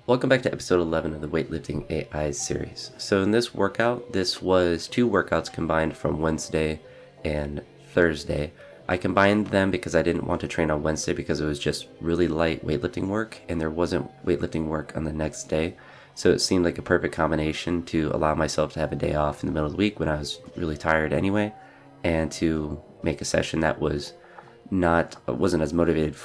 Welcome back to episode 11 of the Weightlifting.Ai series. So in this workout, this was two workouts combined from Wednesday and Thursday. I combined them because I didn't want to train on Wednesday because it was just really light weightlifting work and there wasn't weightlifting work on the next day. So it seemed like a perfect combination to allow myself to have a day off in the middle of the week when I was really tired anyway, and to make a session that wasn't as motivated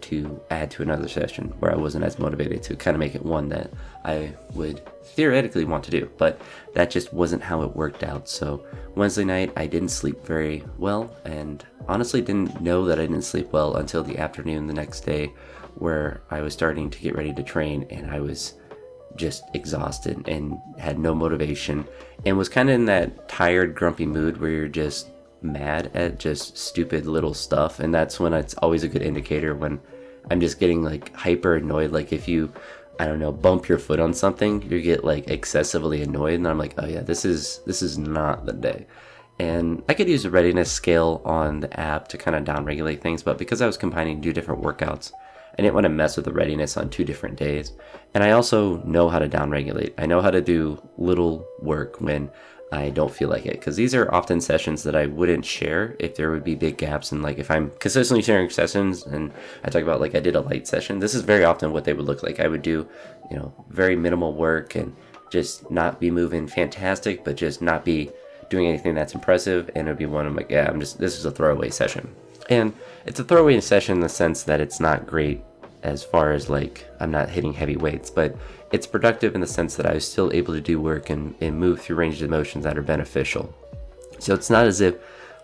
to add to another session where I wasn't as motivated to kind of make it one that I would theoretically want to do, but that just wasn't how it worked out. So Wednesday night I didn't sleep very well, and honestly didn't know that I didn't sleep well until the afternoon the next day, where I was starting to get ready to train and I was just exhausted and had no motivation and was kind of in that tired, grumpy mood where you're just mad at just stupid little stuff. And that's when it's always a good indicator when I'm just getting like hyper annoyed. Like if you, I don't know, bump your foot on something, you get like excessively annoyed, and I'm like, oh yeah, this is not the day. And I could use a readiness scale on the app to kind of downregulate things, but because I was combining two different workouts, I didn't want to mess with the readiness on 2 different days. And I also know how to downregulate. I know how to do little work when I don't feel like it, because these are often sessions that I wouldn't share if there would be big gaps. And like if I'm consistently sharing sessions and I talk about like I did a light session, this is very often what they would look like. I would do, very minimal work and just not be moving fantastic, but just not be doing anything that's impressive. And it would be one of like, yeah, this is a throwaway session. And it's a throwaway session in the sense that it's not great as far as like I'm not hitting heavy weights, but it's productive in the sense that I was still able to do work and move through ranges of motions that are beneficial. So it's not as if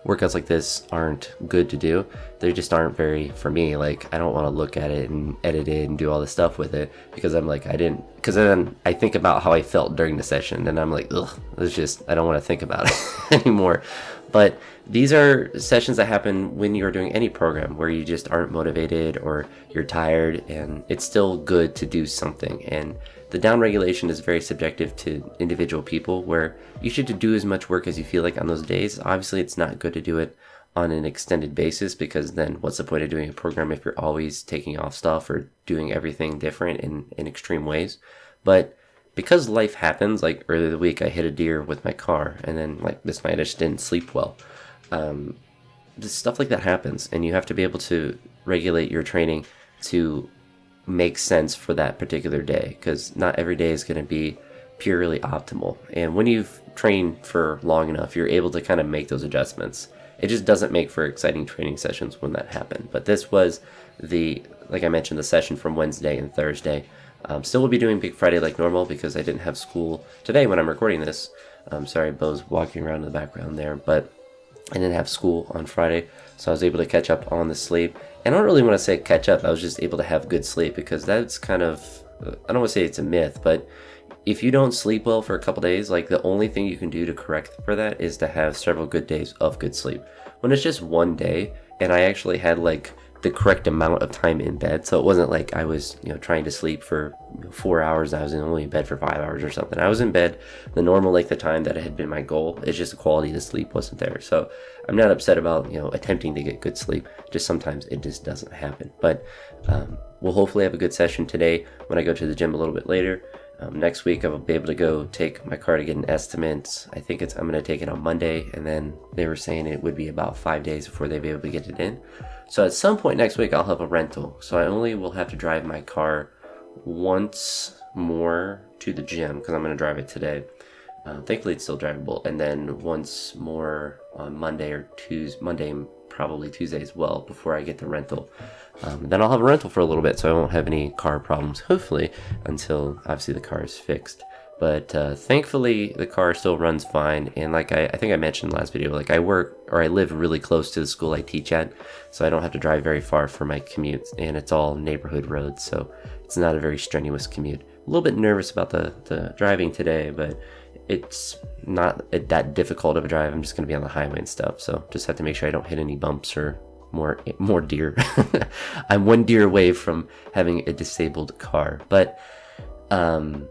workouts like this aren't good to do. They just aren't very, for me, like I don't want to look at it and edit it and do all this stuff with it because I'm like, because then I think about how I felt during the session and I'm like, ugh, I don't want to think about it anymore. But these are sessions that happen when you're doing any program where you just aren't motivated or you're tired, and it's still good to do something. And the down regulation is very subjective to individual people, where you should do as much work as you feel like on those days. Obviously, it's not good to do it on an extended basis, because then what's the point of doing a program if you're always taking off stuff or doing everything different in extreme ways? But because life happens, like earlier the week I hit a deer with my car, and then like this night I just didn't sleep well. Stuff like that happens, and you have to be able to regulate your training to make sense for that particular day, because not every day is going to be purely optimal. And when you've trained for long enough, you're able to kind of make those adjustments. It just doesn't make for exciting training sessions when that happened. But this was like I mentioned, the session from Wednesday and Thursday. Still will be doing Big Friday like normal because I didn't have school today when I'm recording this. Sorry, Bo's walking around in the background there, but I didn't have school on Friday, so I was able to catch up on the sleep. And I don't really want to say catch up, I was just able to have good sleep, because that's kind of, I don't want to say it's a myth, but if you don't sleep well for a couple days, like the only thing you can do to correct for that is to have several good days of good sleep. When it's just one day, and I actually had like the correct amount of time in bed, so it wasn't like I was trying to sleep for 4 hours, I was only in bed for 5 hours or something. I was in bed the normal length of time that had been my goal. It's just the quality of the sleep wasn't there. So I'm not upset about attempting to get good sleep, just sometimes it just doesn't happen. But we'll hopefully have a good session today when I go to the gym a little bit later. Next week I will be able to go take my car to get an estimate. I'm going to take it on Monday, and then they were saying it would be about 5 days before they'd be able to get it in. So at some point next week I'll have a rental, so I only will have to drive my car once more to the gym, because I'm going to drive it today. Thankfully it's still drivable, and then once more on Monday or Tuesday, Monday, probably Tuesday as well, before I get the rental. Then I'll have a rental for a little bit, so I won't have any car problems, hopefully, until obviously the car is fixed. But thankfully the car still runs fine, and like I think I mentioned in the last video, like I live really close to the school I teach at, so I don't have to drive very far for my commute, and it's all neighborhood roads, so it's not a very strenuous commute. A little bit nervous about the driving today, but it's not that difficult of a drive. I'm just going to be on the highway and stuff, so just have to make sure I don't hit any bumps or more deer. I'm one deer away from having a disabled car, but anywho,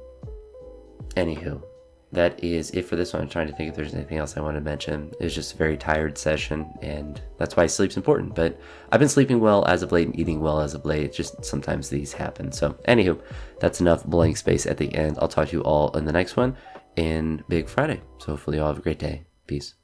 that is it for this one. I'm trying to think if there's anything else I want to mention. It was just a very tired session, and that's why sleep's important. But I've been sleeping well as of late and eating well as of late. Just sometimes these happen. So anywho, that's enough blank space at the end. I'll talk to you all in the next one in Big Friday. So hopefully you all have a great day. Peace.